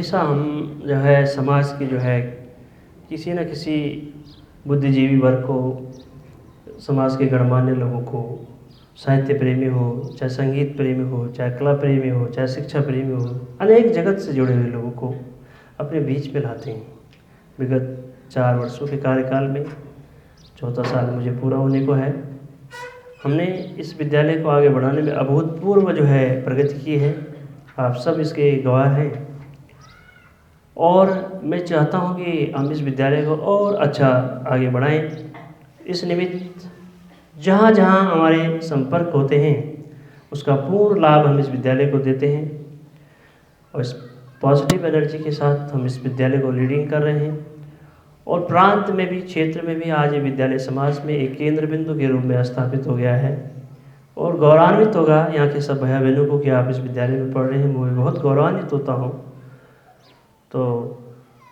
हमेशा हम जो है समाज की जो है किसी न किसी बुद्धिजीवी वर्ग को, समाज के गणमान्य लोगों को, साहित्य प्रेमी हो, चाहे संगीत प्रेमी हो, चाहे कला प्रेमी हो, चाहे शिक्षा प्रेमी हो, अनेक जगत से जुड़े हुए लोगों को अपने बीच में लाते हैं। विगत 4 वर्षों के कार्यकाल में चौथा साल मुझे पूरा होने को है। हमने इस विद्यालय को आगे बढ़ाने में अभूतपूर्व जो है प्रगति की है। आप सब इसके गवाह हैं और मैं चाहता हूं कि हम इस विद्यालय को और अच्छा आगे बढ़ाएं। इस निमित्त जहाँ जहाँ हमारे संपर्क होते हैं उसका पूर्ण लाभ हम इस विद्यालय को देते हैं और इस पॉजिटिव एनर्जी के साथ हम इस विद्यालय को लीडिंग कर रहे हैं और प्रांत में भी, क्षेत्र में भी आज ये विद्यालय समाज में एक केंद्र बिंदु के रूप में स्थापित हो गया है और गौरवान्वित होगा यहाँ के सब भाई बहनों को कि आप इस विद्यालय में पढ़ रहे हैं। मैं बहुत गौरवान्वित होता हूँ। तो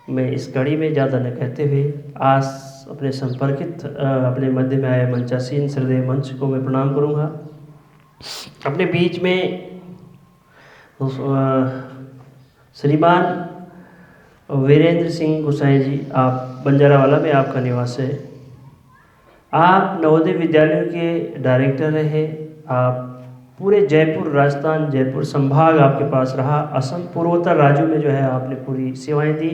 मैं इस कड़ी में ज़्यादा न कहते हुए आज अपने संपर्कित अपने मध्य में आए मंचासीन श्रद्धेय मंच को मैं प्रणाम करूँगा। अपने बीच में श्रीमान वीरेंद्र सिंह गोसाई जी, आप बंजारावाला में आपका निवास है। आप नवोदय विद्यालयों के डायरेक्टर रहे। आप पूरे जयपुर, राजस्थान, जयपुर संभाग आपके पास रहा। असम, पूर्वोत्तर राज्यों में जो है आपने पूरी सेवाएं दी।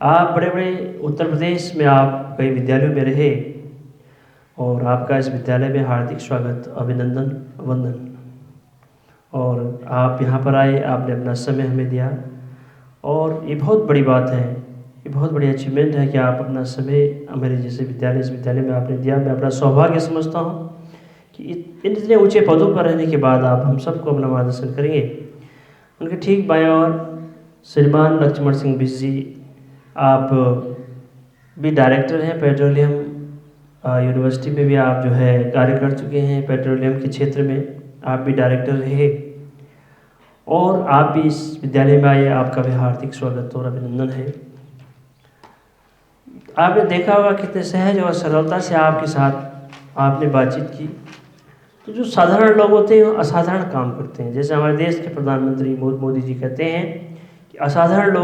आप बड़े बड़े उत्तर प्रदेश में आप कई विद्यालयों में रहे और आपका इस विद्यालय में हार्दिक स्वागत, अभिनंदन, वंदन। और आप यहाँ पर आए, आपने अपना समय हमें दिया और ये बहुत बड़ी बात है, ये बहुत बड़ी अचीवमेंट है कि आप अपना समय हमारे जैसे विद्यालय, इस विद्यालय में आपने दिया। मैं अपना सौभाग्य समझता हूँ कि इतने ऊंचे पदों पर रहने के बाद आप हम सबको अपना मार्गदर्शन करेंगे। उनके ठीक बाएं और श्रीमान लक्ष्मण सिंह बिश जी, आप भी डायरेक्टर हैं पेट्रोलियम यूनिवर्सिटी में भी आप जो है कार्य कर चुके हैं। पेट्रोलियम के क्षेत्र में आप भी डायरेक्टर रहे और आप भी इस विद्यालय में आए। आपका भी हार्दिक स्वागत और अभिनंदन है। आपने देखा होगा कितने सहज और सरलता से आपके साथ आपने बातचीत की। तो जो साधारण लोग होते हैं वो असाधारण काम करते हैं। जैसे हमारे देश के प्रधानमंत्री मोदी जी कहते हैं कि साधारण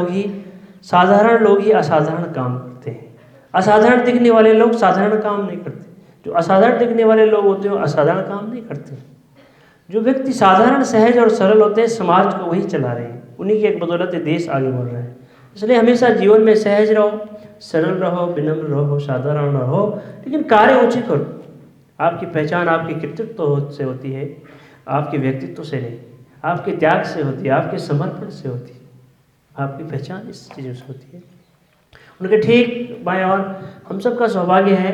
लोग ही असाधारण काम करते हैं। असाधारण दिखने वाले लोग साधारण काम नहीं करते। जो असाधारण दिखने वाले लोग होते हैं वो असाधारण काम नहीं करते। जो व्यक्ति साधारण, सहज और सरल होते हैं समाज को वही चला रहे हैं। उन्हीं की एक बदौलत देश आगे बढ़ रहा है। इसलिए हमेशा जीवन में सहज रहो, सरल रहो, विनम्र रहो, साधारण रहो, लेकिन कार्य ऊंचे करो। आपकी पहचान आपके कृतित्व से होती है, आपके व्यक्तित्व से नहीं, आपके त्याग से होती है, आपके समर्पण से होती है। आपकी पहचान इस चीज़ों से होती है। उनके ठीक बाएं और हम सबका सौभाग्य है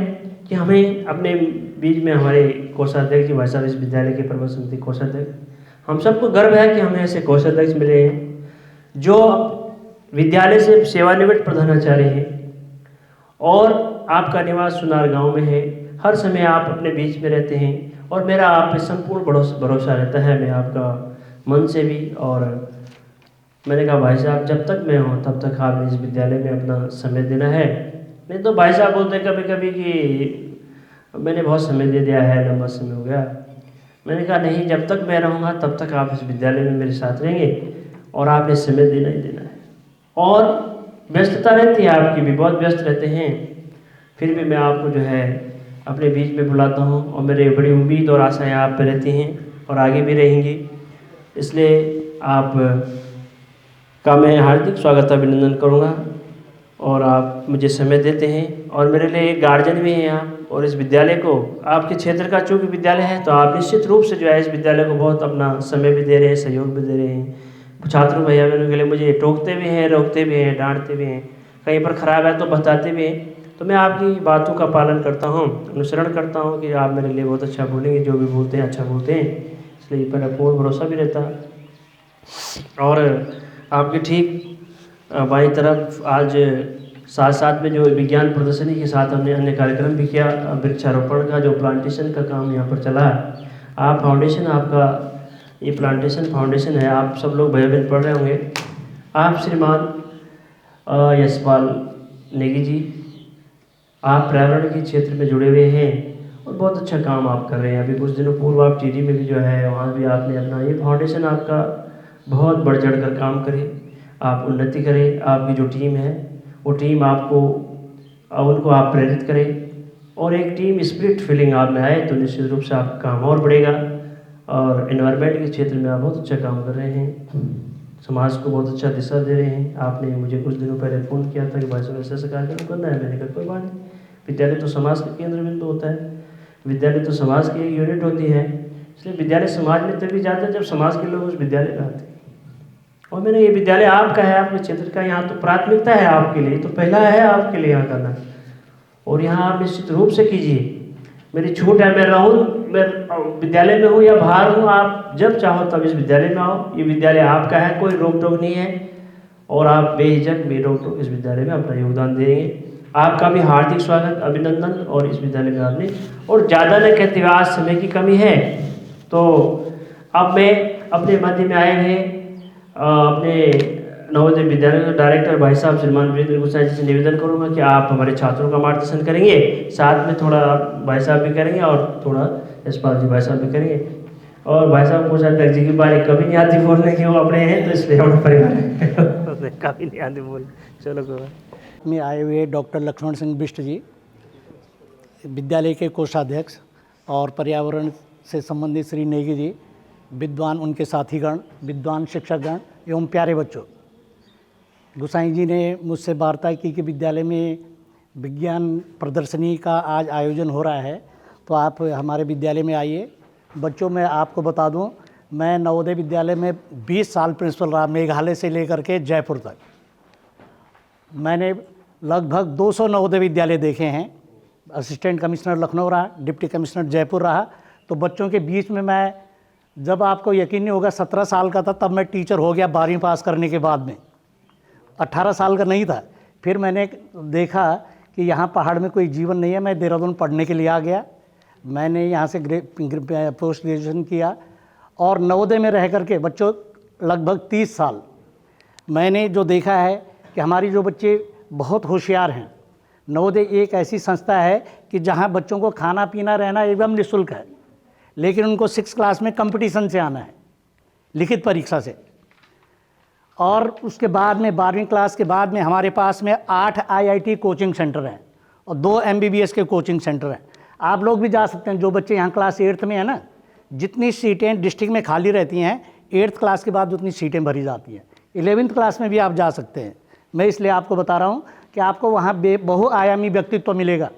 कि हमें अपने बीच में हमारे कोषाध्यक्ष जी, भाई साहब इस विद्यालय के प्रबंध समिति कोषाध्यक्ष, हम सबको गर्व है कि हमें ऐसे कोषाध्यक्ष मिले हैं जो विद्यालय से सेवानिवृत्त प्रधानाचार्य हैं और आपका निवास सुनार गांव में है। हर समय आप अपने बीच में रहते हैं और मेरा आप पे संपूर्ण भरोसा रहता है। मैं आपका मन से भी, और मैंने कहा भाई साहब जब तक मैं हूँ तब तक आपने इस विद्यालय में अपना समय देना है। नहीं तो भाई साहब बोलते कभी कभी कि मैंने बहुत समय दे दिया है, लंबा समय हो गया। मैंने कहा नहीं, जब तक मैं रहूँगा तब तक आप इस विद्यालय में मेरे साथ रहेंगे और आपने समय देना ही देना है। और व्यस्तता रहती है, आपकी भी बहुत व्यस्त रहते हैं, फिर भी मैं आपको जो है अपने बीच में बुलाता हूँ और मेरी बड़ी उम्मीद और आशाएं आप पे रहती हैं और आगे भी रहेंगी। इसलिए आप का मैं हार्दिक स्वागत अभिनंदन करूँगा और आप मुझे समय देते हैं और मेरे लिए एक गार्जियन भी हैं आप। और इस विद्यालय को, आपके क्षेत्र का चूँकि विद्यालय है तो आप निश्चित रूप से जो है इस विद्यालय को बहुत अपना समय भी दे रहे हैं, सहयोग भी दे रहे हैं। छात्रों भैया बहनों के लिए मुझे टोकते भी हैं, रोकते भी हैं, डांटते भी हैं, कहीं पर खराब है तो बताते भी हैं। तो मैं आपकी बातों का पालन करता हूँ, अनुसरण करता हूँ कि आप मेरे लिए बहुत अच्छा बोलेंगे, जो भी बोलते हैं अच्छा बोलते हैं, इसलिए पर पूर्ण भरोसा भी रहता है। और आपके ठीक बाईं तरफ आज साथ साथ में जो विज्ञान प्रदर्शनी के साथ हमने अन्य कार्यक्रम भी किया, वृक्षारोपण का जो प्लांटेशन का काम यहाँ पर चला है। आप फाउंडेशन, आपका ये प्लांटेशन फाउंडेशन है, आप सब लोग भैया बहन पढ़ रहे होंगे। आप श्रीमान यशपाल नेगी जी, आप पर्यावरण के क्षेत्र में जुड़े हुए हैं और बहुत अच्छा काम आप कर रहे हैं। अभी कुछ दिनों पूर्व आप टीडी में भी जो है वहाँ भी आपने अपना ये फाउंडेशन आपका बहुत बढ़ चढ़ कर काम करे। आप उन्नति करें, आपकी जो टीम है वो टीम आपको उनको आप प्रेरित करें और एक टीम स्पिरिट फीलिंग आप में आए तो निश्चित रूप से आपका काम और बढ़ेगा। और एनवायरनमेंट के क्षेत्र में आप बहुत अच्छा काम कर रहे हैं, समाज को बहुत अच्छा दिशा दे रहे हैं। आपने मुझे कुछ दिनों पहले फ़ोन किया था कि भाई साहब ऐसा कार्यक्रम करना है, मैंने कहा कोई बात नहीं। विद्यालय तो समाज का केंद्र बिंदु होता है, विद्यालय तो समाज की एक यूनिट होती है, इसलिए विद्यालय समाज में तभी जाता है जब समाज के लोग उस विद्यालय में आते हैं। और मैंने ये विद्यालय आपका है, आपके क्षेत्र का, यहाँ तो प्राथमिकता है आपके लिए, तो पहला है आपके लिए यहाँ करना, और यहाँ आप निश्चित रूप से कीजिए। मेरी छूट है, मैं रहूँ, मैं विद्यालय में हूँ या बाहर हूँ, आप जब चाहो तब इस विद्यालय में आओ। ये विद्यालय आपका है, कोई रोक टोक नहीं है, और आप बेहिचक बेरोक टोक इस विद्यालय में अपना योगदान देंगे। आपका भी हार्दिक स्वागत, अभिनंदन। और इस विद्यालय में आपने, और ज़्यादा न कहते हुए आज समय की कमी है, तो अब मैं अपने मध्य में आए हैं अपने नवोदय विद्यालय के डायरेक्टर भाई साहब श्रीमान वीरेंद्र गोसाई जी से निवेदन करूंगा कि आप हमारे छात्रों का मार्गदर्शन करेंगे, साथ में थोड़ा भाई साहब भी करेंगे और थोड़ा यशपाल जी भाई साहब भी करेंगे। और भाई साहब को शायद जी की बारी कभी नहीं आती बोलने की, वो अपने हैं तो इसलिए हमारा परिवार है कभी नहीं आती बोल। चलो कोई में आए हुए डॉक्टर लक्ष्मण सिंह बिष्ट जी, विद्यालय के कोषाध्यक्ष, और पर्यावरण से संबंधित श्री नेगी जी, विद्वान उनके साथीगण, विद्वान शिक्षकगण एवं प्यारे बच्चों, गोसाई जी ने मुझसे वार्ता की कि विद्यालय में विज्ञान प्रदर्शनी का आज आयोजन हो रहा है, तो आप हमारे विद्यालय में आइए। बच्चों, मैं आपको बता दूं, मैं नवोदय विद्यालय में 20 साल प्रिंसिपल रहा, मेघालय से लेकर के जयपुर तक। मैंने लगभग 200 नवोदय विद्यालय देखे हैं। असिस्टेंट कमिश्नर लखनऊ रहा, डिप्टी कमिश्नर जयपुर रहा। तो बच्चों के बीच में मैं, जब आपको यकीन नहीं होगा, 17 साल का था तब मैं टीचर हो गया 12वीं पास करने के बाद में। 18 साल का नहीं था। फिर मैंने देखा कि यहाँ पहाड़ में कोई जीवन नहीं है, मैं देहरादून पढ़ने के लिए आ गया। मैंने यहाँ से पोस्ट ग्रेजुएशन किया और नवोदय में रह करके बच्चों लगभग 30 साल मैंने जो देखा है कि हमारी जो बच्चे बहुत होशियार हैं। नवोदय एक ऐसी संस्था है कि जहाँ बच्चों को खाना पीना रहना एकदम निःशुल्क है, लेकिन उनको 6 क्लास में कंपटीशन से आना है, लिखित परीक्षा से। और उसके बाद में 12वीं क्लास के बाद में हमारे पास में 8 IIT कोचिंग सेंटर हैं और 2 MBBS के कोचिंग सेंटर हैं। आप लोग भी जा सकते हैं, जो बच्चे यहाँ क्लास 8th में है ना, जितनी सीटें डिस्ट्रिक्ट में खाली रहती हैं 8th क्लास के बाद उतनी सीटें भरी जाती हैं। 11th क्लास में भी आप जा सकते हैं। मैं इसलिए आपको बता रहा हूँ कि आपको वहाँ बहुआयामी व्यक्तित्व मिलेगा।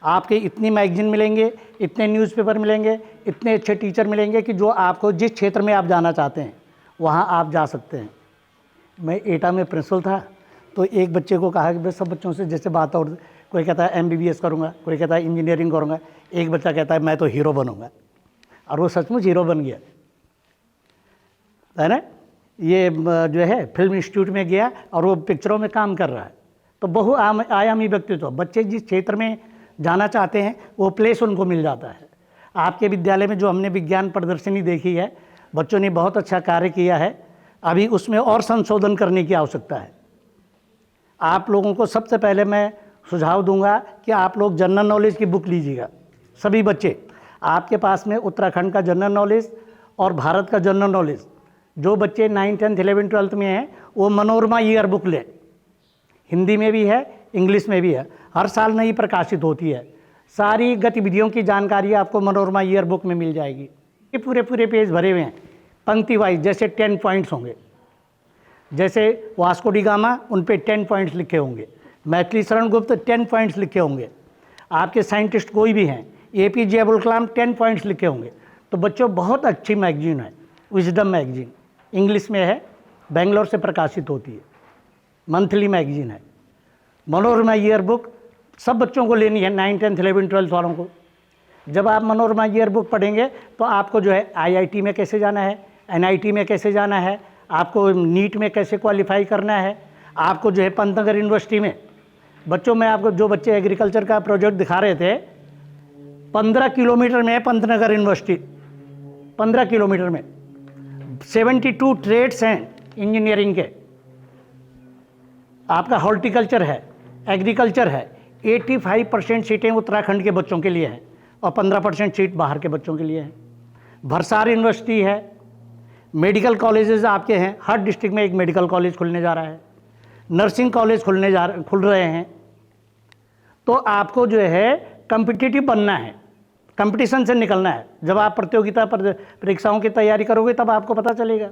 आपके इतनी मैगजीन मिलेंगे, इतने न्यूज़पेपर मिलेंगे, इतने अच्छे टीचर मिलेंगे कि जो आपको जिस क्षेत्र में आप जाना चाहते हैं वहाँ आप जा सकते हैं। मैं एटा में प्रिंसिपल था, तो एक बच्चे को कहा कि भाई सब बच्चों से जैसे बात और, कोई कहता है MBBS करूँगा, कोई कहता है इंजीनियरिंग करूँगा, एक बच्चा कहता है मैं तो हीरो बनूँगा, और वो सचमुच हीरो बन गया है ना। ये जो है फिल्म इंस्टीट्यूट में गया और वो पिक्चरों में काम कर रहा है। तो बहुआयामी व्यक्तित्व, बच्चे जिस क्षेत्र में जाना चाहते हैं वो प्लेस उनको मिल जाता है। आपके विद्यालय में जो हमने विज्ञान प्रदर्शनी देखी है, बच्चों ने बहुत अच्छा कार्य किया है। अभी उसमें और संशोधन करने की आवश्यकता है। आप लोगों को सबसे पहले मैं सुझाव दूंगा कि आप लोग जनरल नॉलेज की बुक लीजिएगा। सभी बच्चे, आपके पास में उत्तराखंड का जनरल नॉलेज और भारत का जनरल नॉलेज, जो बच्चे 9th, 10th, 11th, 12th में हैं वो मनोरमा ईयर बुक लें। हिंदी में भी है, इंग्लिश में भी है, हर साल नई प्रकाशित होती है। सारी गतिविधियों की जानकारी आपको मनोरमा ईयर बुक में मिल जाएगी। ये पूरे पेज भरे हुए हैं पंक्ति वाइज, जैसे 10 पॉइंट्स होंगे। जैसे वास्को डी गामा, उन पे 10 पॉइंट्स लिखे होंगे। मैथिली शरण गुप्त 10 पॉइंट्स लिखे होंगे। आपके साइंटिस्ट कोई भी हैं, APJ अब्दुल कलाम 10 पॉइंट्स लिखे होंगे। तो बच्चों बहुत अच्छी मैगजीन है, विजडम मैगजीन, इंग्लिश में है, बेंगलोर से प्रकाशित होती है, मंथली मैगजीन है। मनोरमा ईयर बुक सब बच्चों को लेनी है, 9th, 10th, 11th, 12th वालों को। जब आप मनोरमा ईयर बुक पढ़ेंगे तो आपको जो है IIT में कैसे जाना है, NIT में कैसे जाना है, आपको नीट में कैसे क्वालिफाई करना है, आपको जो है पंतनगर यूनिवर्सिटी में। बच्चों में आपको जो बच्चे एग्रीकल्चर का प्रोजेक्ट दिखा रहे थे, 15 किलोमीटर में है पंतनगर यूनिवर्सिटी, 15 किलोमीटर में 72 ट्रेड्स हैं इंजीनियरिंग के। आपका हॉर्टिकल्चर है, एग्रीकल्चर है। 85% सीटें उत्तराखंड के बच्चों के लिए हैं और 15% सीट बाहर के बच्चों के लिए हैं। भरसार यूनिवर्सिटी है, मेडिकल कॉलेजेस आपके हैं, हर डिस्ट्रिक्ट में एक मेडिकल कॉलेज खुलने जा रहा है, नर्सिंग कॉलेज खुल रहे हैं। तो आपको जो है कम्पिटिटिव बनना है, कंपटीशन से निकलना है। जब आप प्रतियोगिता परीक्षाओं की तैयारी करोगे तब आपको पता चलेगा।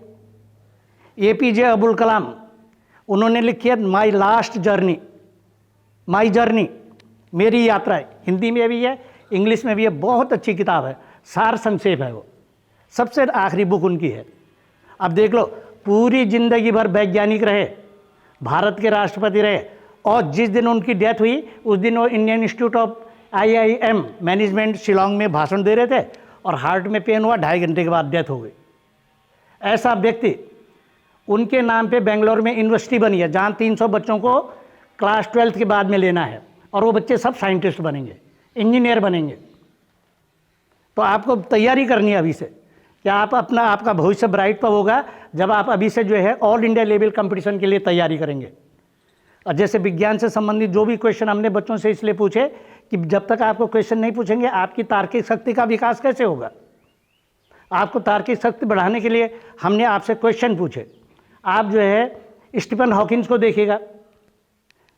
APJ अब्दुल कलाम, उन्होंने लिखी है my last journey, my journey, मेरी यात्रा है। हिंदी में भी है, इंग्लिश में भी है, बहुत अच्छी किताब है, सार संक्षेप है वो, सबसे आखिरी बुक उनकी है। अब देख लो, पूरी जिंदगी भर वैज्ञानिक रहे, भारत के राष्ट्रपति रहे, और जिस दिन उनकी डेथ हुई उस दिन वो Indian institute of IIM management Shillong में भाषण दे रहे थे और हार्ट में पेन हुआ, 2.5 घंटे के बाद डेथ हो गई। ऐसा व्यक्ति, उनके नाम पे बेंगलोर में यूनिवर्सिटी बनी है जहाँ 300 बच्चों को क्लास 12th के बाद में लेना है, और वो बच्चे सब साइंटिस्ट बनेंगे, इंजीनियर बनेंगे। तो आपको तैयारी करनी है अभी से, कि आप आपका भविष्य ब्राइट पर होगा जब आप अभी से जो है ऑल इंडिया लेवल कंपटीशन के लिए तैयारी करेंगे। और जैसे विज्ञान से संबंधित जो भी क्वेश्चन हमने बच्चों से इसलिए पूछे कि जब तक आपको क्वेश्चन नहीं पूछेंगे आपकी तार्किक शक्ति का विकास कैसे होगा। आपको तार्किक शक्ति बढ़ाने के लिए हमने आपसे क्वेश्चन पूछे। आप जो है स्टीफन हॉकिंस को देखिएगा,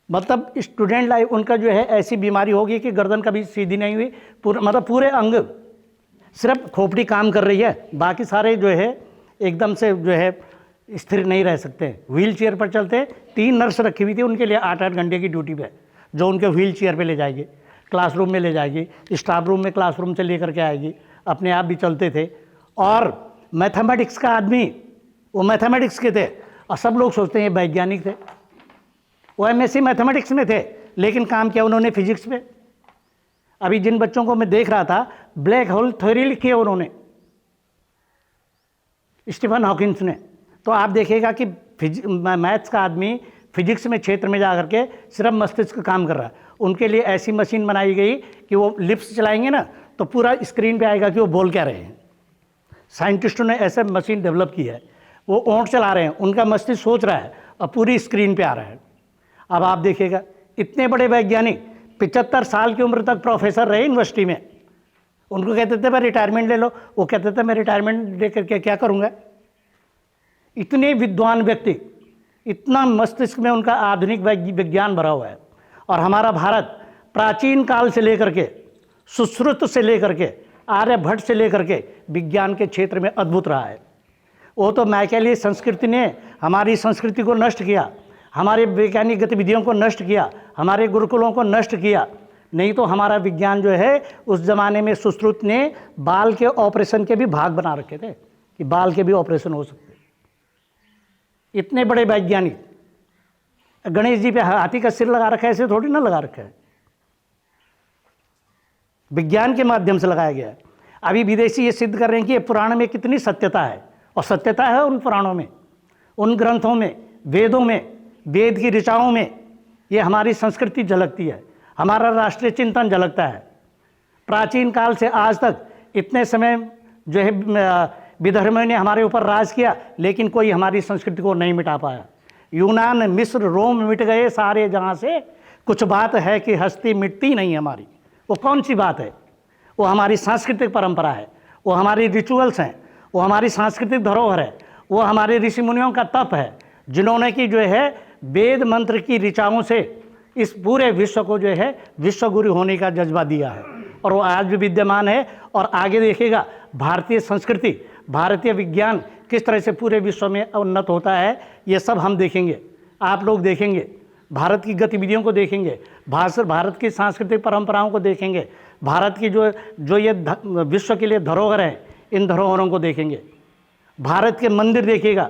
मतलब स्टूडेंट लाइफ उनका जो है ऐसी बीमारी होगी कि गर्दन कभी सीधी नहीं हुई, मतलब पूरे अंग, सिर्फ खोपड़ी काम कर रही है, बाकी सारे जो है एकदम से जो है स्थिर नहीं रह सकते। व्हील चेयर पर चलते, 3 नर्स रखी हुई थी उनके लिए 8-8 घंटे की ड्यूटी पे, जो उनके व्हील चेयर पे ले जाएगी, क्लासरूम में ले जाएगी, स्टाफ रूम में क्लासरूम से लेकर के आएगी, अपने आप भी चलते थे। और मैथमेटिक्स का आदमी, वो मैथमेटिक्स के थे, और सब लोग सोचते हैं वैज्ञानिक थे, वो MSc मैथमेटिक्स में थे, लेकिन काम किया उन्होंने फिजिक्स में। अभी जिन बच्चों को मैं देख रहा था, ब्लैक होल थ्योरी लिखी है उन्होंने, स्टीफन हॉकिंस ने। तो आप देखिएगा कि मैथ्स का आदमी फिजिक्स में क्षेत्र में जा करके सिर्फ मस्तिष्क काम कर रहा है। उनके लिए ऐसी मशीन बनाई गई कि वो लिप्स चलाएंगे ना तो पूरा स्क्रीन पे आएगा कि वो बोल क्या रहे हैं। साइंटिस्टों ने ऐसे मशीन डेवलप की है, वो ओंठ चला रहे हैं, उनका मस्तिष्क सोच रहा है और पूरी स्क्रीन पे आ रहा है। अब आप देखिएगा, इतने बड़े वैज्ञानिक 75 साल की उम्र तक प्रोफेसर रहे यूनिवर्सिटी में। उनको कहते थे मैं रिटायरमेंट ले लो, वो कहते थे मैं रिटायरमेंट लेकर के क्या करूँगा। इतने विद्वान व्यक्ति, इतना मस्तिष्क में उनका आधुनिक विज्ञान भरा हुआ है। और हमारा भारत प्राचीन काल से लेकर के, सुश्रुत से लेकर के, आर्यभट्ट से लेकर के विज्ञान के क्षेत्र में अद्भुत रहा है। वो तो मैकेली संस्कृति ने हमारी संस्कृति को नष्ट किया, हमारे वैज्ञानिक गतिविधियों को नष्ट किया, हमारे गुरुकुलों को नष्ट किया। नहीं तो हमारा विज्ञान जो है उस ज़माने में सुश्रुत ने बाल के ऑपरेशन के भी भाग बना रखे थे कि बाल के भी ऑपरेशन हो सकते। इतने बड़े वैज्ञानिक, गणेश जी पे हाथी का सिर लगा रखा है, ऐसे थोड़ी ना लगा रखा है, विज्ञान के माध्यम से लगाया गया है। अभी विदेशी ये सिद्ध कर रहे हैं कि ये पुराण में कितनी सत्यता है, और सत्यता है उन पुराणों में, उन ग्रंथों में, वेदों में, वेद की ऋचाओं में ये हमारी संस्कृति झलकती है, हमारा राष्ट्रीय चिंतन झलकता है। प्राचीन काल से आज तक इतने समय जो है विधर्मियों ने हमारे ऊपर राज किया, लेकिन कोई हमारी संस्कृति को नहीं मिटा पाया। यूनान, मिस्र, रोम मिट गए सारे जहाँ से, कुछ बात है कि हस्ती मिटती नहीं हमारी। वो कौन सी बात है? वो हमारी सांस्कृतिक परंपरा है, वो हमारी रिचुअल्स हैं, वो हमारी सांस्कृतिक धरोहर है, वो हमारे ऋषि मुनियों का तप है, जिन्होंने कि जो है वेद मंत्र की ऋचाओं से इस पूरे विश्व को जो है विश्वगुरु होने का जज्बा दिया है, और वो आज भी विद्यमान है। और आगे देखिएगा भारतीय संस्कृति, भारतीय विज्ञान किस तरह से पूरे विश्व में उन्नत होता है, ये सब हम देखेंगे, आप लोग देखेंगे, भारत की गतिविधियों को देखेंगे, भारत की सांस्कृतिक परंपराओं को देखेंगे, भारत की जो ये विश्व के लिए धरोहर है, इन धरोहरों को देखेंगे। भारत के मंदिर देखिएगा,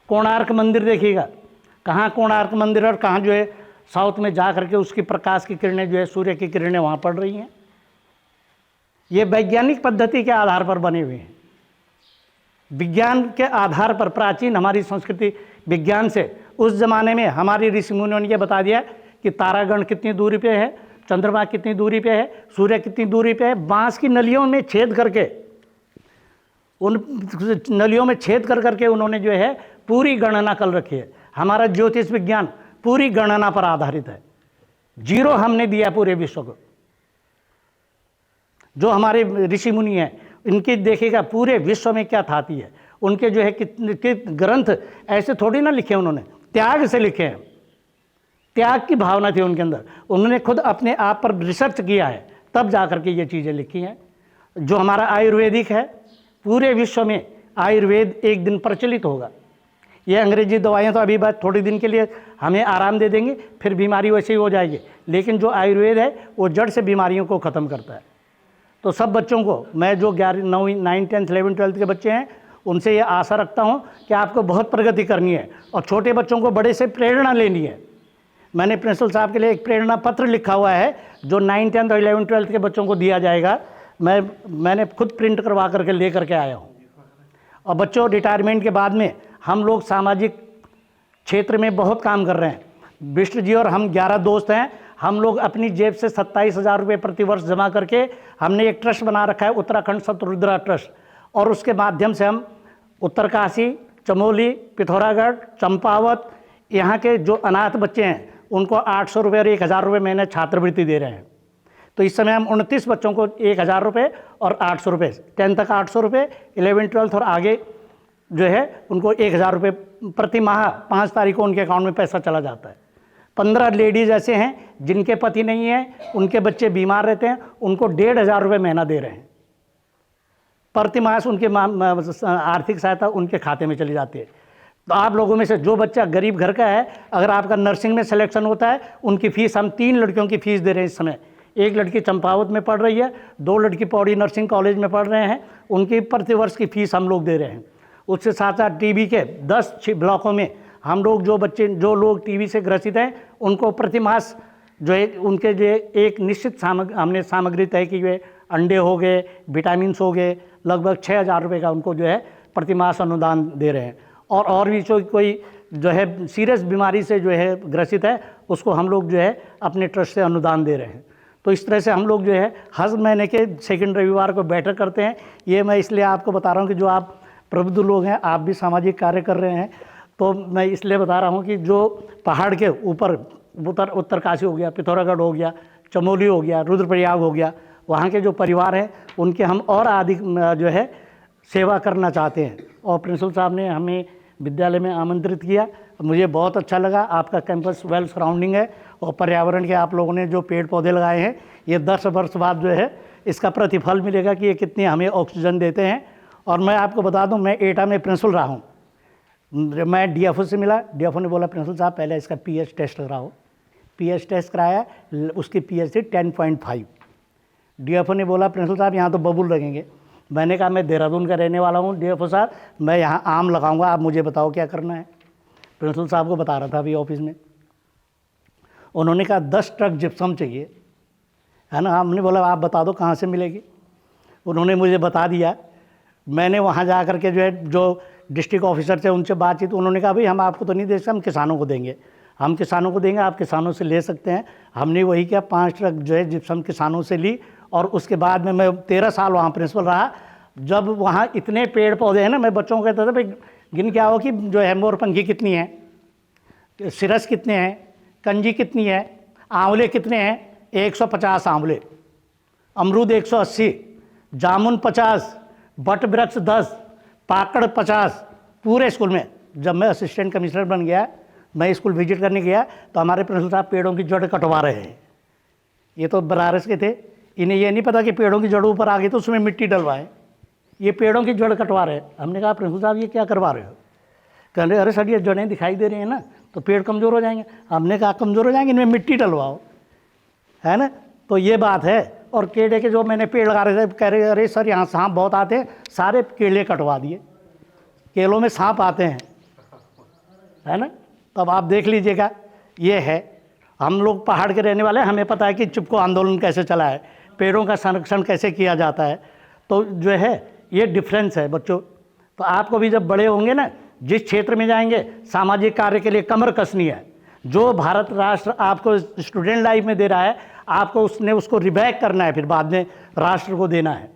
कोणार्क मंदिर देखिएगा, कहाँ कोणार्क मंदिर और कहाँ जो है साउथ में जा करके उसकी प्रकाश की किरणें जो है, सूर्य की किरणें वहाँ पड़ रही हैं। ये वैज्ञानिक पद्धति के आधार पर बने हुए हैं, विज्ञान के आधार पर। प्राचीन हमारी संस्कृति विज्ञान से, उस ज़माने में हमारी ऋषि मुनियों ने बता दिया कि तारागण कितनी दूरी पे है, चंद्रमा कितनी दूरी पे है, सूर्य कितनी दूरी पे है। बांस की नलियों में छेद करके, उन नलियों में छेद कर करके उन्होंने जो है पूरी गणना कर रखी है। हमारा ज्योतिष विज्ञान पूरी गणना पर आधारित है, 0 हमने दिया पूरे विश्व को। जो हमारे ऋषि मुनि हैं, इनकी देखिएगा पूरे विश्व में क्या थाती है, उनके जो है कितने ग्रंथ ऐसे थोड़ी ना लिखे उन्होंने, त्याग से लिखे हैं। त्याग की भावना थी उनके अंदर, उन्होंने खुद अपने आप पर रिसर्च किया है, तब जा कर के ये चीज़ें लिखी हैं। जो हमारा आयुर्वेदिक है, पूरे विश्व में आयुर्वेद एक दिन प्रचलित होगा। ये अंग्रेजी दवाइयाँ तो अभी बात थोड़ी दिन के लिए हमें आराम दे देंगी, फिर बीमारी वैसे ही हो जाएगी, लेकिन जो आयुर्वेद है वो जड़ से बीमारियों को ख़त्म करता है। तो सब बच्चों को मैं जो 11, 9, 9, 10, 11, 12 के बच्चे हैं उनसे ये आशा रखता हूँ कि आपको बहुत प्रगति करनी है और छोटे बच्चों को बड़े से प्रेरणा लेनी है। मैंने प्रिंसिपल साहब के लिए एक प्रेरणा पत्र लिखा हुआ है जो 9, 10 और 11, 12 के बच्चों को दिया जाएगा। मैंने खुद प्रिंट करवा करके ले करके आया हूँ। और बच्चों, रिटायरमेंट के बाद में हम लोग सामाजिक क्षेत्र में बहुत काम कर रहे हैं। बिष्ट जी और हम 11 दोस्त हैं, हम लोग अपनी जेब से 27,000 रुपये प्रति वर्ष जमा करके हमने एक ट्रस्ट बना रखा है, उत्तराखंड शतरुद्रा ट्रस्ट, और उसके माध्यम से हम उत्तरकाशी, चमोली, पिथौरागढ़, चंपावत, यहाँ के जो अनाथ बच्चे हैं उनको 800 रुपये और 1,000 रुपये महीने छात्रवृत्ति दे रहे हैं। तो इस समय हम 29 बच्चों को 1,000 रुपये और 800 रुपये, 10 तक 800 रुपये, 11, 12 और आगे जो है उनको 1,000 रुपये प्रति माह 5 तारीख को उनके अकाउंट में पैसा चला जाता है। 15 लेडीज़ ऐसे हैं जिनके पति नहीं है, उनके बच्चे बीमार रहते हैं, उनको 1,500 रुपये महीना दे रहे हैं। प्रति मास उनके आर्थिक सहायता उनके खाते में चली जाती है। तो आप लोगों में से जो बच्चा गरीब घर का है, अगर आपका नर्सिंग में सिलेक्शन होता है, उनकी फ़ीस हम 3 लड़कियों की फ़ीस दे रहे हैं इस समय। एक लड़की चंपावत में पढ़ रही है, 2 लड़की पौड़ी नर्सिंग कॉलेज में पढ़ रहे हैं, उनकी प्रति वर्ष की फ़ीस हम लोग दे रहे हैं। उसके साथ साथ टीबी के 10 ब्लॉकों में हम लोग जो लोग टीबी से ग्रसित हैं उनको प्रति मास जो है उनके जो एक निश्चित हमने सामग्री तय की है। अंडे हो गए, विटामिन्स हो गए, लगभग 6,000 रुपये का उनको जो है प्रति मास अनुदान दे रहे हैं। और भी जो कोई जो है सीरियस बीमारी से जो है ग्रसित है उसको हम लोग जो है अपने ट्रस्ट से अनुदान दे रहे हैं। तो इस तरह से हम लोग जो है हर महीने के 2 रविवार को बैठक करते हैं। ये मैं इसलिए आपको बता रहा हूँ कि जो आप प्रबुद्ध लोग हैं, आप भी सामाजिक कार्य कर रहे हैं, तो मैं इसलिए बता रहा हूँ कि जो पहाड़ के ऊपर उत्तरकाशी हो गया, पिथौरागढ़ हो गया, चमोली हो गया, रुद्रप्रयाग हो गया, वहाँ के जो परिवार हैं उनके हम और अधिक जो है सेवा करना चाहते हैं। और प्रिंसिपल साहब ने हमें विद्यालय में आमंत्रित किया, मुझे बहुत अच्छा लगा। आपका कैंपस वेल सराउंडिंग है और पर्यावरण के आप लोगों ने जो पेड़ पौधे लगाए हैं, ये 10 वर्ष बाद जो है इसका प्रतिफल मिलेगा कि ये कितनी हमें ऑक्सीजन देते हैं। और मैं आपको बता दूं, मैं एटा में प्रिंसिपल रहा हूँ। मैं डीएफओ से मिला, डीएफओ ने बोला प्रिंसिपल साहब पहले इसका पीएच टेस्ट कराओ। पीएच टेस्ट कराया, उसकी पीएच थी 10.5। डीएफओ ने बोला प्रिंसिपल साहब यहाँ तो बबूल लगेंगे। मैंने कहा मैं देहरादून का रहने वाला हूँ डीएफओ साहब, मैं यहाँ आम लगाऊंगा, आप मुझे बताओ क्या करना है। प्रिंसिपल साहब को बता रहा था अभी ऑफिस में। उन्होंने कहा 10 ट्रक जिप्सम चाहिए, है ना। हमने बोला आप बता दो कहाँ से मिलेगी। उन्होंने मुझे बता दिया। मैंने वहाँ जा कर के जो डिस्ट्रिक्ट ऑफिसर थे उनसे बातचीत, उन्होंने कहा भाई हम आपको तो नहीं दे सकते, हम किसानों को देंगे, हम किसानों को देंगे, आप किसानों से ले सकते हैं। हमने वही किया, 5 ट्रक जो है जिप्सम किसानों से ली। और उसके बाद में मैं 13 साल वहाँ प्रिंसिपल रहा। जब वहाँ इतने पेड़ पौधे हैं ना, मैं बच्चों को कहता था भाई गिन के आओ कि जो है मोरपंखी कितनी है, सिरस कितने हैं, कंजी कितनी है, आंवले कितने हैं, 150 आंवले, अमरूद 180, जामुन 50, बट वृक्ष 10, पाकड़ 50, पूरे स्कूल में। जब मैं असिस्टेंट कमिश्नर बन गया, मैं स्कूल विजिट करने गया तो हमारे प्रिंसिपल साहब पेड़ों की जड़ कटवा रहे हैं। ये तो बनारस के थे, इन्हें ये नहीं पता कि पेड़ों की जड़ ऊपर आ गई तो उसमें मिट्टी डलवाए। ये पेड़ों की जड़ कटवा रहे हैं। हमने कहा प्रिंसिपल साहब ये क्या करवा रहे हो। कह रहे अरे सर ये जड़ें दिखाई दे रही हैं ना, तो पेड़ कमज़ोर हो जाएंगे। हमने कहा कमज़ोर हो जाएंगे, इनमें मिट्टी डलवाओ, है ना। तो ये बात है। और केले के जो मैंने पेड़ लगा रहे थे, कह रहे अरे सर यहाँ सांप बहुत आते हैं, सारे केले कटवा दिए। केलों में सांप आते हैं, है ना। तब आप देख लीजिएगा, ये है। हम लोग पहाड़ के रहने वाले हैं, हमें पता है कि चिपको आंदोलन कैसे चला है, पेड़ों का संरक्षण कैसे किया जाता है। तो जो है ये डिफरेंस है बच्चों। तो आपको भी जब बड़े होंगे ना, जिस क्षेत्र में जाएंगे सामाजिक कार्य के लिए कमर कसनी है। जो भारत राष्ट्र आपको स्टूडेंट लाइफ में दे रहा है, आपको उसको रिबैक करना है, फिर बाद में राष्ट्र को देना है।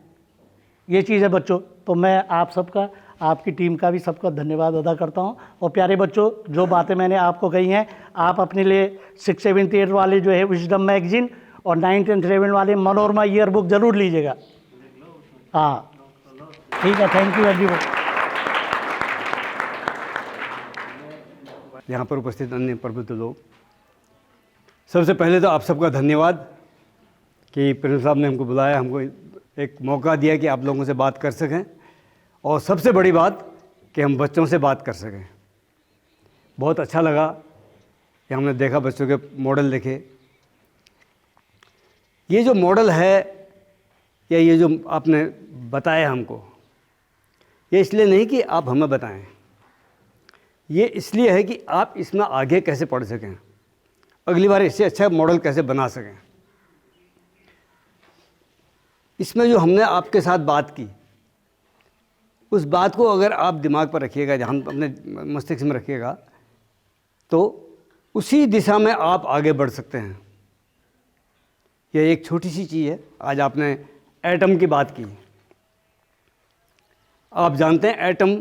ये चीज़ है बच्चों। तो मैं आप सबका, आपकी टीम का भी सबका धन्यवाद अदा करता हूँ। और प्यारे बच्चों, जो बातें मैंने आपको कही हैं, आप अपने लिए 6, 7, 8 वाले जो है विजडम मैगजीन और 9, 10, 11 वाले मनोरमा ईयर बुक ज़रूर लीजिएगा। हाँ ठीक है, थैंक यू एवरीवन। यहाँ पर उपस्थित अन्य प्रबुद्ध लोग, सबसे पहले तो आप सबका धन्यवाद कि प्रिंसिपल साहब ने हमको बुलाया, हमको एक मौका दिया कि आप लोगों से बात कर सकें, और सबसे बड़ी बात कि हम बच्चों से बात कर सकें। बहुत अच्छा लगा कि हमने देखा, बच्चों के मॉडल देखे। ये जो मॉडल है या ये जो आपने बताया हमको, ये इसलिए नहीं कि आप हमें बताएं, ये इसलिए है कि आप इसमें आगे कैसे पढ़ सकें, अगली बार इससे अच्छा मॉडल कैसे बना सकें। इसमें जो हमने आपके साथ बात की, उस बात को अगर आप दिमाग पर रखिएगा, ध्यान अपने मस्तिष्क में रखिएगा, तो उसी दिशा में आप आगे बढ़ सकते हैं। यह एक छोटी सी चीज़ है। आज आपने एटम की बात की। आप जानते हैं एटम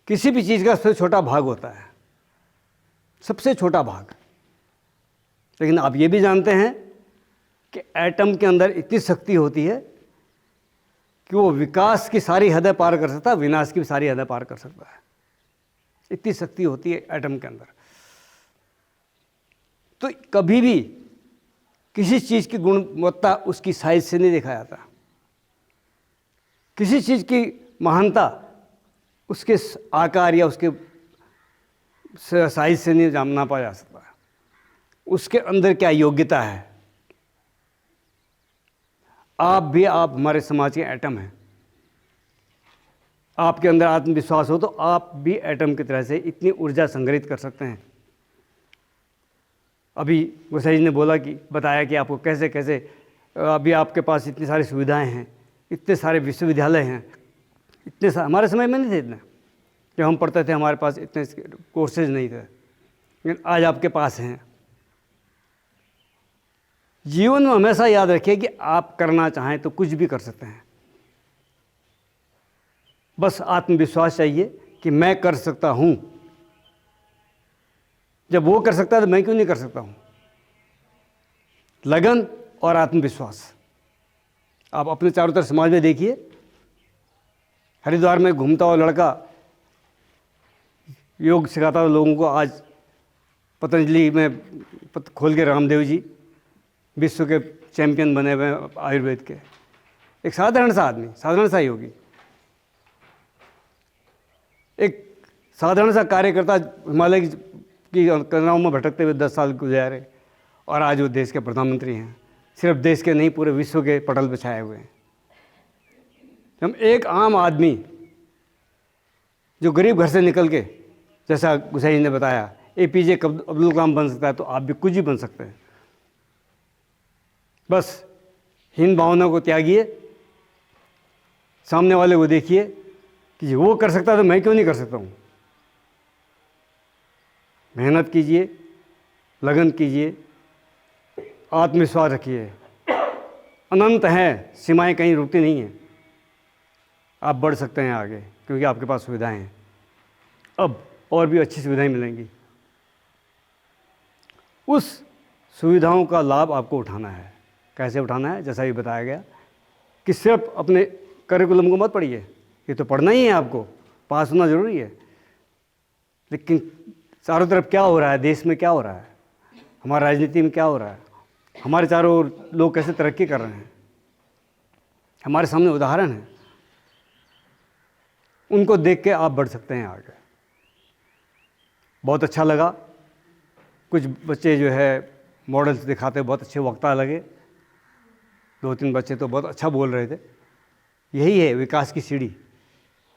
किसी भी चीज़ का सबसे छोटा भाग होता है, सबसे छोटा भाग। लेकिन आप ये भी जानते हैं कि एटम के अंदर इतनी शक्ति होती है कि वो विकास की सारी हदें पार कर सकता है, विनाश की भी सारी हदें पार कर सकता है। इतनी शक्ति होती है एटम के अंदर। तो कभी भी किसी चीज़ की गुणवत्ता उसकी साइज से नहीं देखा जाता, किसी चीज़ की महानता उसके आकार या उसके साइज से नहीं जानना पाया जा सकता। उसके अंदर क्या योग्यता है। आप हमारे समाज के एटम हैं। आपके अंदर आत्मविश्वास हो तो आप भी एटम की तरह से इतनी ऊर्जा संग्रहित कर सकते हैं। अभी गोसाई जी ने बताया कि आपको कैसे कैसे अभी आपके पास इतनी सारी सुविधाएं हैं, इतने सारे विश्वविद्यालय हैं, इतने सारे। हमारे समय में नहीं थे इतने, जब हम पढ़ते थे हमारे पास इतने कोर्सेज नहीं थे, लेकिन आज आपके पास हैं। जीवन में हमेशा याद रखिए कि आप करना चाहें तो कुछ भी कर सकते हैं। बस आत्मविश्वास चाहिए कि मैं कर सकता हूं। जब वो कर सकता है तो मैं क्यों नहीं कर सकता हूं। लगन और आत्मविश्वास। आप अपने चारों तरफ समाज में देखिए, हरिद्वार में घूमता हुआ लड़का योग सिखाता हुआ लोगों को, आज पतंजलि में खोल के रामदेव जी विश्व के चैंपियन बने हुए आयुर्वेद के। एक साधारण सा आदमी, साधारण सा योगी, एक साधारण सा कार्यकर्ता हिमालय की कनाओं में भटकते हुए 10 साल गुजारे, और आज वो देश के प्रधानमंत्री हैं। सिर्फ देश के नहीं, पूरे विश्व के पटल पर छाए हुए हैं। हम एक आम आदमी जो गरीब घर से निकल के, जैसा गोसाई जी ने बताया, APJ अब्दुल कलाम बन सकता है, तो आप भी कुछ भी बन सकते हैं। बस हीन भावना को त्यागिए, सामने वाले को देखिए कि वो कर सकता है तो मैं क्यों नहीं कर सकता हूँ। मेहनत कीजिए, लगन कीजिए, आत्मविश्वास रखिए। अनंत है, सीमाएं कहीं रुकती नहीं हैं। आप बढ़ सकते हैं आगे, क्योंकि आपके पास सुविधाएं हैं। अब और भी अच्छी सुविधाएं मिलेंगी। उस सुविधाओं का लाभ आपको उठाना है। कैसे उठाना है? जैसा भी बताया गया कि सिर्फ अपने करिकुलम को मत पढ़िए, ये तो पढ़ना ही है, आपको पास होना ज़रूरी है, लेकिन चारों तरफ क्या हो रहा है, देश में क्या हो रहा है, हमारी राजनीति में क्या हो रहा है, हमारे चारों ओर लोग कैसे तरक्की कर रहे हैं, हमारे सामने उदाहरण हैं, उनको देख के आप बढ़ सकते हैं आगे। बहुत अच्छा लगा। कुछ बच्चे जो है मॉडल्स दिखाते बहुत अच्छे वक्ता लगे। 2-3 बच्चे तो बहुत अच्छा बोल रहे थे। यही है विकास की सीढ़ी।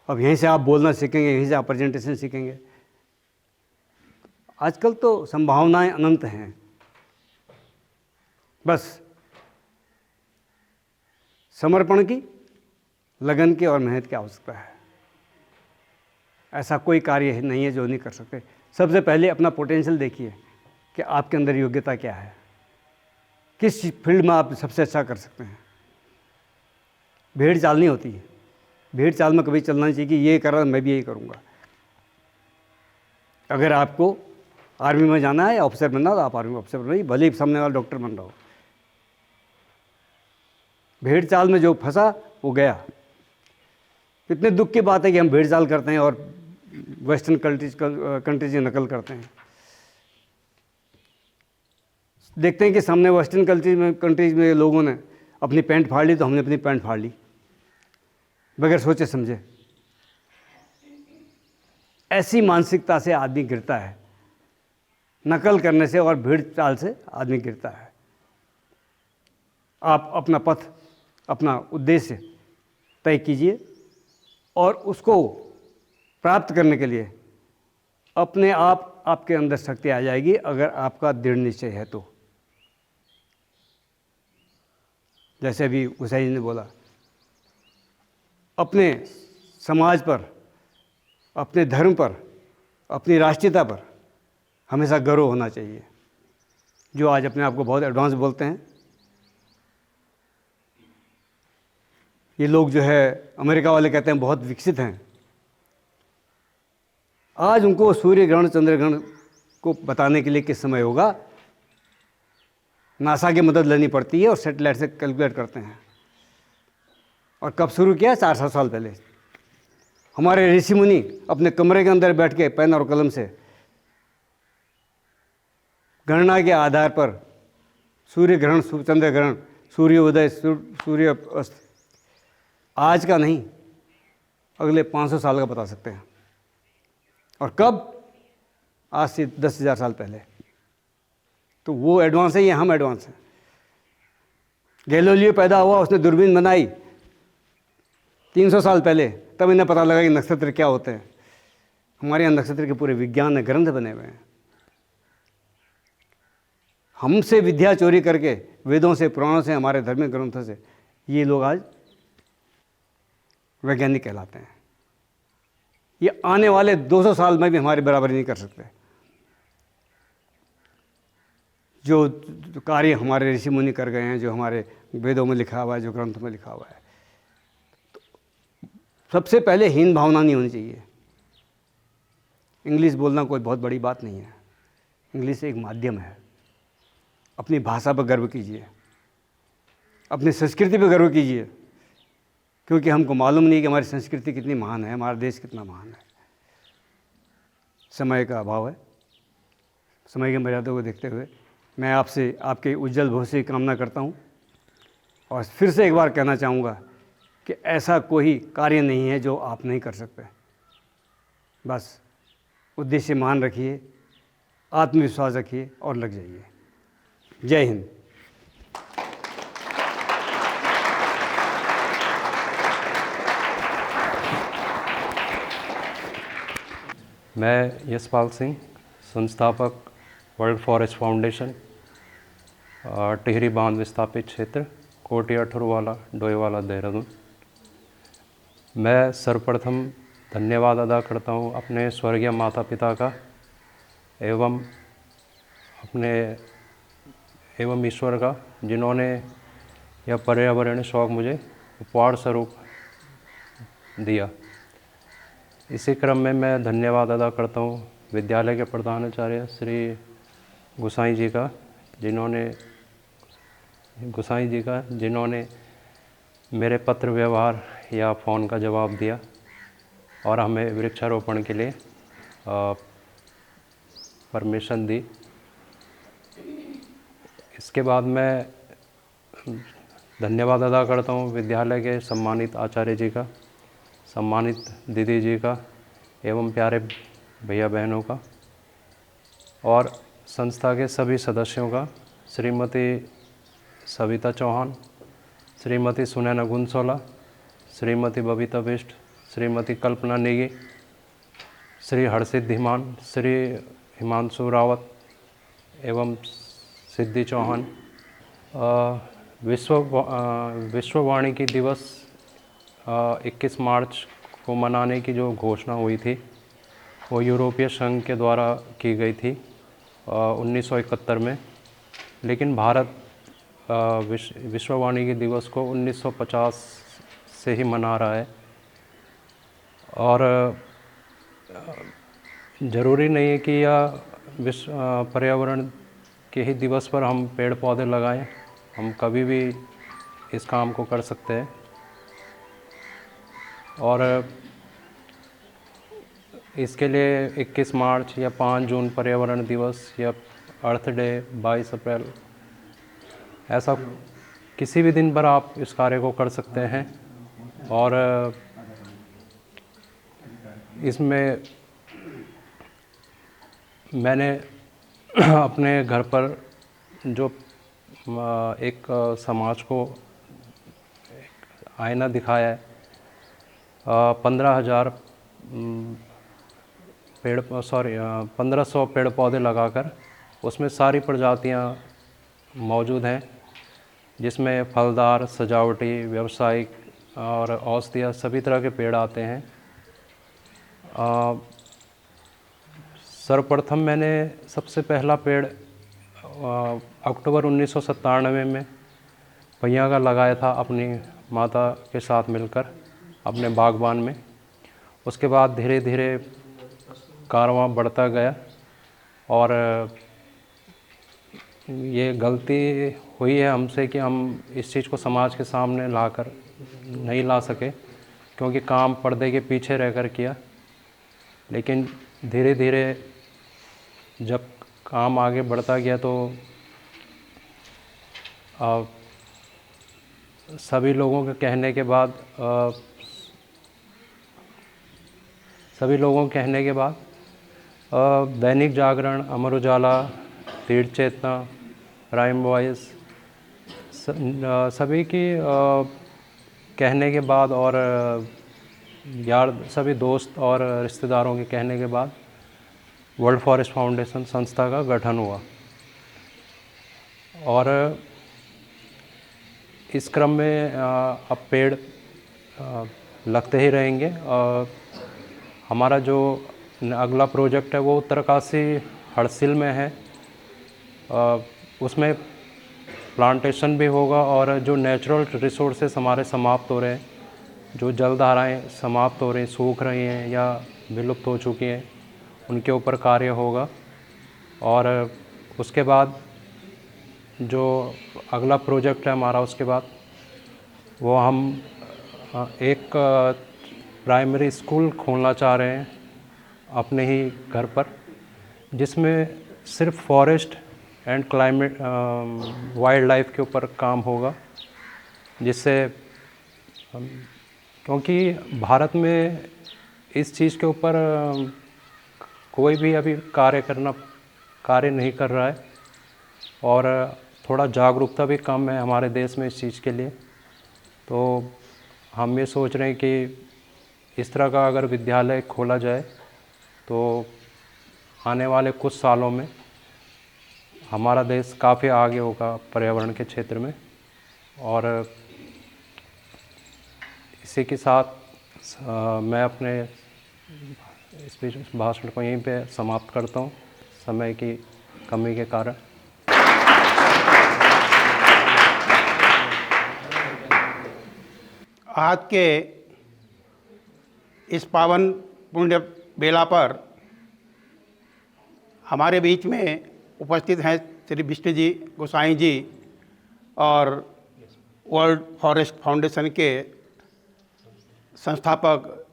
अब यहीं से आप बोलना सीखेंगे, यहीं से आप प्रेजेंटेशन सीखेंगे। आजकल तो संभावनाएं अनंत हैं। बस समर्पण की, लगन की और मेहनत की आवश्यकता है। ऐसा कोई कार्य नहीं है जो नहीं कर सकते। सबसे पहले अपना पोटेंशियल देखिए कि आपके अंदर योग्यता क्या है, किस फील्ड में आप सबसे अच्छा कर सकते हैं। भेड़ चाल नहीं होती है। भेड़ चाल में कभी चलना चाहिए कि ये कर रहा मैं भी यही करूँगा। अगर आपको आर्मी में जाना है या ऑफिसर बनना हो तो आप आर्मी में ऑफिसर बनो, भले ही सामने वाला डॉक्टर बन रहा हो। भेड़ चाल में जो फंसा वो गया। कितने दुख की बात है कि हम भेड़ चाल करते हैं और वेस्टर्न कंट्रीज की नकल करते हैं। देखते हैं कि सामने वेस्टर्न कंट्रीज में लोगों ने अपनी पैंट फाड़ ली तो हमने अपनी पैंट फाड़ ली, बगैर सोचे समझे। ऐसी मानसिकता से आदमी गिरता है, नकल करने से और भीड़ चाल से आदमी गिरता है। आप अपना पथ, अपना उद्देश्य तय कीजिए और उसको प्राप्त करने के लिए अपने आप आपके अंदर शक्ति आ जाएगी, अगर आपका दृढ़ निश्चय है तो। जैसे अभी उषा जी ने बोला, अपने समाज पर, अपने धर्म पर, अपनी राष्ट्रीयता पर हमेशा गर्व होना चाहिए। जो आज अपने आप को बहुत एडवांस बोलते हैं, ये लोग जो है अमेरिका वाले कहते हैं बहुत विकसित हैं, आज उनको सूर्य ग्रहण चंद्र ग्रहण को बताने के लिए किस समय होगा, नासा की मदद लेनी पड़ती है और सैटेलाइट से कैलकुलेट करते हैं। और कब शुरू किया? 400 साल पहले। हमारे ऋषि मुनि अपने कमरे के अंदर बैठ के पेन और कलम से गणना के आधार पर सूर्य ग्रहण, चंद्र ग्रहण, सूर्योदय, सूर्य अस्त आज का नहीं, अगले 500 साल का बता सकते हैं। और कब? आज से 10,000 साल पहले। तो वो एडवांस है या हम एडवांस हैं? गैलीलियो पैदा हुआ, उसने दूरबीन बनाई 300 साल पहले, तब इन्हें पता लगा कि नक्षत्र क्या होते हैं। हमारे यहाँ नक्षत्र के पूरे विज्ञान ग्रंथ बने हुए हैं। हमसे विद्या चोरी करके वेदों से, पुराणों से, हमारे धार्मिक ग्रंथों से ये लोग आज वैज्ञानिक कहलाते हैं। ये आने वाले 200 साल में भी हमारी बराबरी नहीं कर सकते। जो कार्य हमारे ऋषि मुनि कर गए हैं, जो हमारे वेदों में लिखा हुआ है, जो ग्रंथों में लिखा हुआ है, तो सबसे पहले हीन भावना नहीं होनी चाहिए। इंग्लिश बोलना कोई बहुत बड़ी बात नहीं है। इंग्लिश एक माध्यम है। अपनी भाषा पर गर्व कीजिए, अपनी संस्कृति पर गर्व कीजिए, क्योंकि हमको मालूम नहीं कि हमारी संस्कृति कितनी महान है, हमारा देश कितना महान है। समय का अभाव है। समय की मर्यादा को देखते हुए मैं आपसे आपके उज्जवल भविष्य की कामना करता हूँ। और फिर से एक बार कहना चाहूँगा कि ऐसा कोई कार्य नहीं है जो आप नहीं कर सकते। बस उद्देश्य मान रखिए, आत्मविश्वास रखिए और लग जाइए। जय हिंद। मैं यशपाल सिंह, संस्थापक वर्ल्ड फॉरेस्ट फाउंडेशन, टिहरी बांध विस्थापित क्षेत्र, कोटिया ठुरवाला, डोईवाला, देहरादून। मैं सर्वप्रथम धन्यवाद अदा करता हूँ अपने स्वर्गीय माता पिता का एवं ईश्वर का, जिन्होंने यह पर्यावरण शौक मुझे उपहार स्वरूप दिया। इसी क्रम में मैं धन्यवाद अदा करता हूँ विद्यालय के प्रधानाचार्य श्री गुसाई जी का, जिन्होंने मेरे पत्र व्यवहार या फ़ोन का जवाब दिया और हमें वृक्षारोपण के लिए परमिशन दी। इसके बाद मैं धन्यवाद अदा करता हूँ विद्यालय के सम्मानित आचार्य जी का, सम्मानित दीदी जी का एवं प्यारे भैया बहनों का, और संस्था के सभी सदस्यों का, श्रीमती सविता चौहान, श्रीमती सुनैना गुनसोला, श्रीमती बबीता बिष्ट, श्रीमती कल्पना नेगी, श्री हर्षित धीमान, श्री हिमांशु रावत एवं सिद्धि चौहान। विश्व वानिकी दिवस 21 मार्च को मनाने की जो घोषणा हुई थी वो यूरोपीय संघ के द्वारा की गई थी 1971 में, लेकिन भारत विश्व वानिकी दिवस को 1950 से ही मना रहा है। और ज़रूरी नहीं है कि यह विश्व पर्यावरण के ही दिवस पर हम पेड़ पौधे लगाएं, हम कभी भी इस काम को कर सकते हैं। और इसके लिए 21 मार्च या 5 जून पर्यावरण दिवस या अर्थ डे 22 अप्रैल ऐसा किसी भी दिन पर आप इस कार्य को कर सकते हैं। और इसमें मैंने अपने घर पर जो एक समाज को एक आईना दिखाया है, 1500 पेड़ पौधे लगाकर उसमें सारी प्रजातियां मौजूद हैं, जिसमें फलदार, सजावटी, व्यावसायिक और औषधीय सभी तरह के पेड़ आते हैं। सर्वप्रथम मैंने सबसे पहला पेड़ अक्टूबर 1997 में भैया का लगाया था अपनी माता के साथ मिलकर अपने बागबान में। उसके बाद धीरे धीरे कारवां बढ़ता गया और ये गलती हुई है हमसे कि हम इस चीज़ को समाज के सामने लाकर नहीं ला सके, क्योंकि काम पर्दे के पीछे रहकर किया। लेकिन धीरे धीरे जब काम आगे बढ़ता गया तो सभी लोगों के कहने के बाद दैनिक जागरण, अमर उजाला, तीर्थ चेतना, प्राइम वॉइस सभी की कहने के बाद और सभी दोस्त और रिश्तेदारों के कहने के बाद वर्ल्ड फॉरेस्ट फाउंडेशन संस्था का गठन हुआ। और इस क्रम में अब पेड़ लगते ही रहेंगे। हमारा जो अगला प्रोजेक्ट है वो उत्तरकाशी हड़सिल में है। उसमें प्लांटेशन भी होगा और जो नेचुरल रिसोर्सेस हमारे समाप्त हो रहे हैं, जो जलधाराएँ समाप्त हो रही हैं, सूख रही हैं या विलुप्त हो चुकी हैं, उनके ऊपर कार्य होगा। और उसके बाद जो अगला प्रोजेक्ट है हमारा, उसके बाद वो हम एक प्राइमरी स्कूल खोलना चाह रहे हैं अपने ही घर पर, जिसमें सिर्फ forest and climate wild life के ऊपर काम होगा। जिससे क्योंकि भारत में इस चीज़ के ऊपर कोई भी अभी कार्य नहीं कर रहा है और थोड़ा जागरूकता भी कम है हमारे देश में इस चीज़ के लिए। तो हम ये सोच रहे हैं कि इस तरह का अगर विद्यालय खोला जाए तो आने वाले कुछ सालों में हमारा देश काफ़ी आगे होगा पर्यावरण के क्षेत्र में। और इसी के साथ मैं अपने इस भाषण को यहीं पे समाप्त करता हूँ, समय की कमी के कारण। आज के इस पावन पुण्य बेला पर हमारे बीच में उपस्थित हैं श्री विष्णु जी गोसाई जी और वर्ल्ड फॉरेस्ट फाउंडेशन के संस्थापक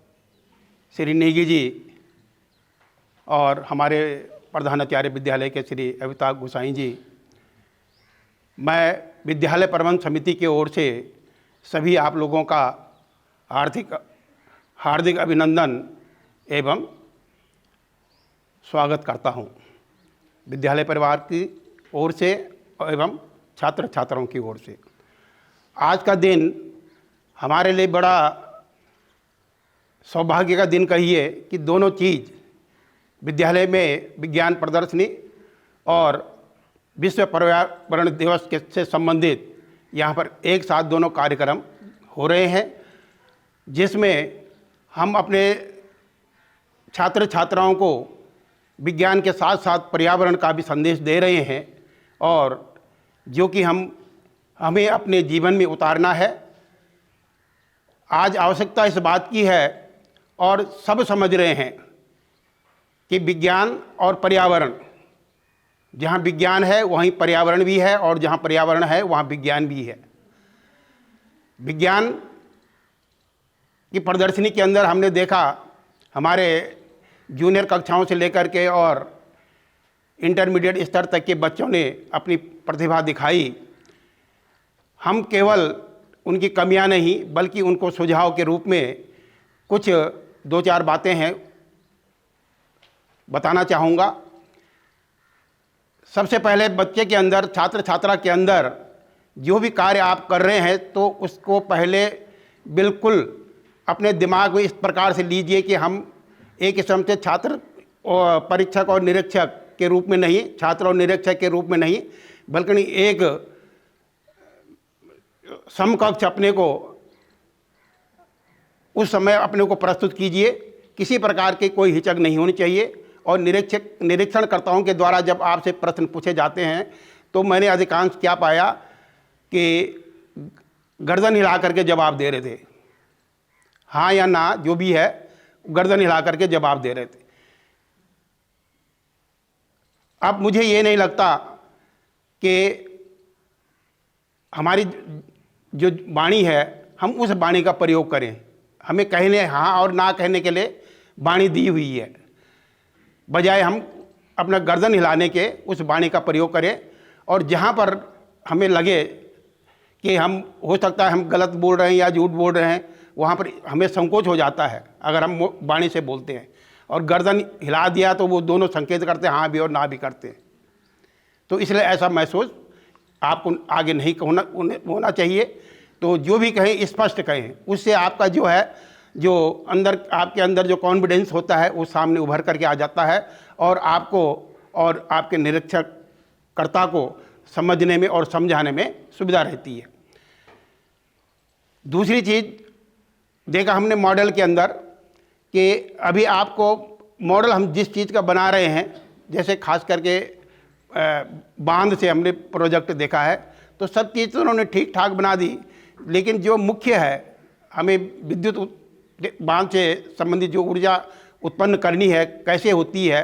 श्री नेगी जी और हमारे प्रधानाचार्य विद्यालय के श्री अमिताभ गोसाई जी। मैं विद्यालय प्रबंध समिति की ओर से सभी आप लोगों का हार्दिक अभिनंदन एवं स्वागत करता हूं, विद्यालय परिवार की ओर से एवं छात्र छात्राओं की ओर से। आज का दिन हमारे लिए बड़ा सौभाग्य का दिन कहिए कि दोनों चीज़, विद्यालय में विज्ञान प्रदर्शनी और विश्व पर्यावरण दिवस से संबंधित यहाँ पर एक साथ दोनों कार्यक्रम हो रहे हैं, जिसमें हम अपने छात्र छात्राओं को विज्ञान के साथ साथ पर्यावरण का भी संदेश दे रहे हैं और जो कि हमें अपने जीवन में उतारना है। आज आवश्यकता इस बात की है और सब समझ रहे हैं कि विज्ञान और पर्यावरण, जहाँ विज्ञान है वहीं पर्यावरण भी है और जहाँ पर्यावरण है वहाँ विज्ञान भी है। विज्ञान की प्रदर्शनी के अंदर हमने देखा हमारे जूनियर कक्षाओं से लेकर के और इंटरमीडिएट स्तर तक के बच्चों ने अपनी प्रतिभा दिखाई। हम केवल उनकी कमियां नहीं बल्कि उनको सुझाव के रूप में कुछ 2-4 बातें हैं बताना चाहूँगा। सबसे पहले बच्चे के अंदर, छात्र छात्रा के अंदर जो भी कार्य आप कर रहे हैं तो उसको पहले बिल्कुल अपने दिमाग में इस प्रकार से लीजिए कि हम एक किस्म से छात्र और परीक्षक और निरीक्षक के रूप में नहीं, छात्र और निरीक्षक के रूप में नहीं, बल्कि एक समकक्ष अपने को उस समय अपने को प्रस्तुत कीजिए। किसी प्रकार की कोई हिचक नहीं होनी चाहिए। और निरीक्षणकर्ताओं के द्वारा जब आपसे प्रश्न पूछे जाते हैं तो मैंने अधिकांश क्या पाया कि गर्दन हिला करके जवाब दे रहे थे, हाँ या ना जो भी है, गर्दन हिला करके जवाब दे रहे थे। अब मुझे ये नहीं लगता कि हमारी जो वाणी है हम उस वाणी का प्रयोग करें। हमें कहने हाँ और ना कहने के लिए वाणी दी हुई है, बजाय हम अपना गर्दन हिलाने के उस वाणी का प्रयोग करें। और जहाँ पर हमें लगे कि हम हो सकता है हम गलत बोल रहे हैं या झूठ बोल रहे हैं, वहाँ पर हमें संकोच हो जाता है अगर हम वाणी से बोलते हैं। और गर्दन हिला दिया तो वो दोनों संकेत करते हैं, हाँ भी और ना भी करते हैं। तो इसलिए ऐसा महसूस आपको आगे नहीं होना चाहिए। तो जो भी कहें स्पष्ट कहें, उससे आपका जो है जो अंदर आपके अंदर जो कॉन्फिडेंस होता है वो सामने उभर करके आ जाता है और आपको और आपके निरीक्षणकर्ता को समझने में और समझाने में सुविधा रहती है। दूसरी चीज़ देखा हमने मॉडल के अंदर कि अभी आपको मॉडल हम जिस चीज़ का बना रहे हैं, जैसे खास करके बांध से हमने प्रोजेक्ट देखा है तो सब चीज़ तो उन्होंने ठीक ठाक बना दी, लेकिन जो मुख्य है हमें विद्युत बांध से संबंधित जो ऊर्जा उत्पन्न करनी है कैसे होती है,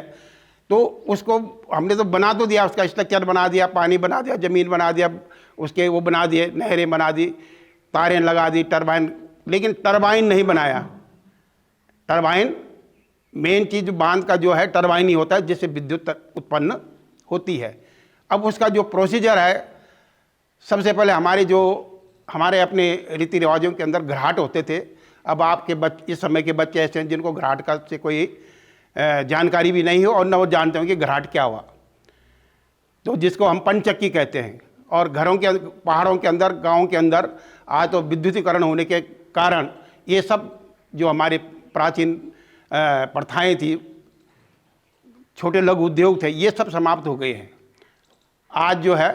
तो उसको हमने तो बना तो दिया, उसका स्ट्रक्चर बना दिया, पानी बना दिया, ज़मीन बना दिया, उसके वो बना दिए, नहरें बना दी, तारें लगा दी, टरबाइन, लेकिन टरबाइन नहीं बनाया। टरबाइन मेन चीज़ बांध का जो है टरबाइन ही होता है जिससे विद्युत उत्पन्न होती है। अब उसका जो प्रोसीजर है, सबसे पहले हमारे अपने रीति रिवाजों के अंदर घराट होते थे। अब आपके इस समय के बच्चे ऐसे हैं जिनको घराट का से कोई जानकारी भी नहीं हो और न वो जानते हो कि घराट क्या हुआ, तो जिसको हम पंचचक्की कहते हैं। और घरों के पहाड़ों के अंदर, गाँव के अंदर आज तो विद्युतीकरण होने के कारण ये सब जो हमारे प्राचीन प्रथाएं थी, छोटे लघु उद्योग थे, ये सब समाप्त हो गए हैं। आज जो है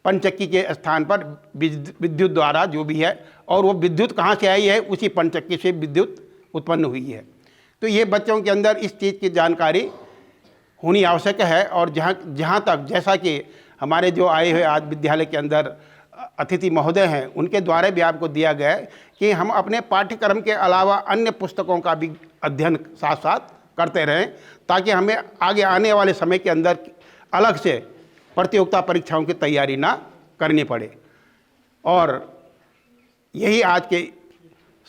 पंचचक्की के स्थान पर विद्युत द्वारा जो भी है, और वो विद्युत कहाँ से आई है, उसी पंचचक्की से विद्युत उत्पन्न हुई है। तो ये बच्चों के अंदर इस चीज़ की जानकारी होनी आवश्यक है। और जहाँ तक जैसा कि हमारे जो आए हुए आज विद्यालय के अंदर अतिथि महोदय हैं, उनके द्वारा भी आपको दिया गया है कि हम अपने पाठ्यक्रम के अलावा अन्य पुस्तकों का भी अध्ययन साथ साथ करते रहें, ताकि हमें आगे आने वाले समय के अंदर अलग से प्रतियोगिता परीक्षाओं की तैयारी ना करनी पड़े। और यही आज के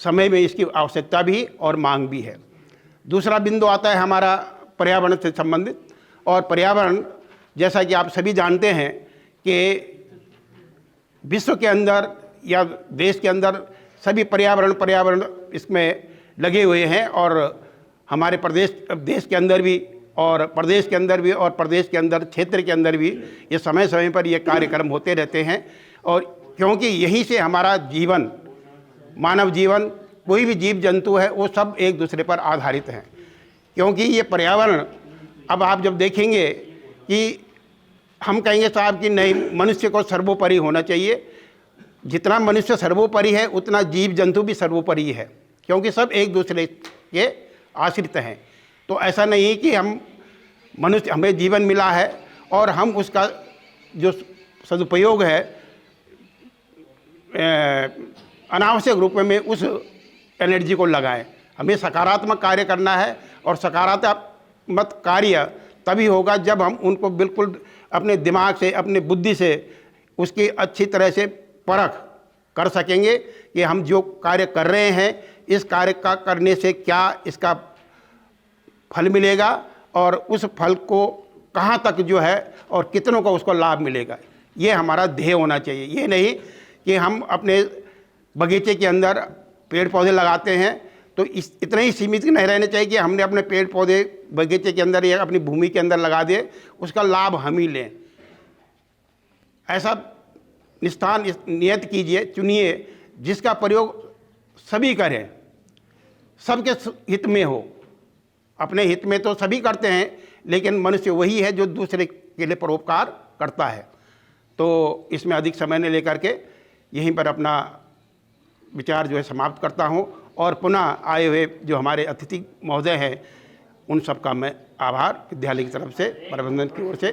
समय में इसकी आवश्यकता भी और मांग भी है। दूसरा बिंदु आता है हमारा पर्यावरण से संबंधित। और पर्यावरण, जैसा कि आप सभी जानते हैं कि विश्व के अंदर या देश के अंदर सभी पर्यावरण इसमें लगे हुए हैं। और हमारे देश के अंदर भी और प्रदेश के अंदर भी और प्रदेश के अंदर क्षेत्र के अंदर भी ये समय समय पर ये कार्यक्रम होते रहते हैं। और क्योंकि यहीं से हमारा जीवन, मानव जीवन, कोई भी जीव जंतु है, वो सब एक दूसरे पर आधारित हैं। क्योंकि ये पर्यावरण, अब आप जब देखेंगे कि हम कहेंगे साहब कि नहीं, मनुष्य को सर्वोपरि होना चाहिए। जितना मनुष्य सर्वोपरि है उतना जीव जंतु भी सर्वोपरि है, क्योंकि सब एक दूसरे के आश्रित हैं। तो ऐसा नहीं कि हमें जीवन मिला है और हम उसका जो सदुपयोग है अनावश्यक रूप में उस एनर्जी को लगाएं। हमें सकारात्मक कार्य करना है, और सकारात्मक कार्य तभी होगा जब हम उनको बिल्कुल अपने दिमाग से, अपने बुद्धि से उसकी अच्छी तरह से परख कर सकेंगे कि हम जो कार्य कर रहे हैं, इस कार्य का करने से क्या इसका फल मिलेगा और उस फल को कहाँ तक जो है और कितनों को उसको लाभ मिलेगा, ये हमारा ध्येय होना चाहिए। ये नहीं कि हम अपने बगीचे के अंदर पेड़ पौधे लगाते हैं तो इतने ही सीमित नहीं रहने चाहिए कि हमने अपने पेड़ पौधे बगीचे के अंदर या अपनी भूमि के अंदर लगा दिए, उसका लाभ हम ही लें। ऐसा निष्ठान नियत कीजिए, चुनिए जिसका प्रयोग सभी करें, सबके हित में हो। अपने हित में तो सभी करते हैं, लेकिन मनुष्य वही है जो दूसरे के लिए परोपकार करता है। तो इसमें अधिक समय न लेकर के यहीं पर अपना विचार जो है समाप्त करता हूं और पुनः आए हुए जो हमारे अतिथि महोदय हैं उन सब का मैं आभार विद्यालय की तरफ से प्रबंधन की ओर से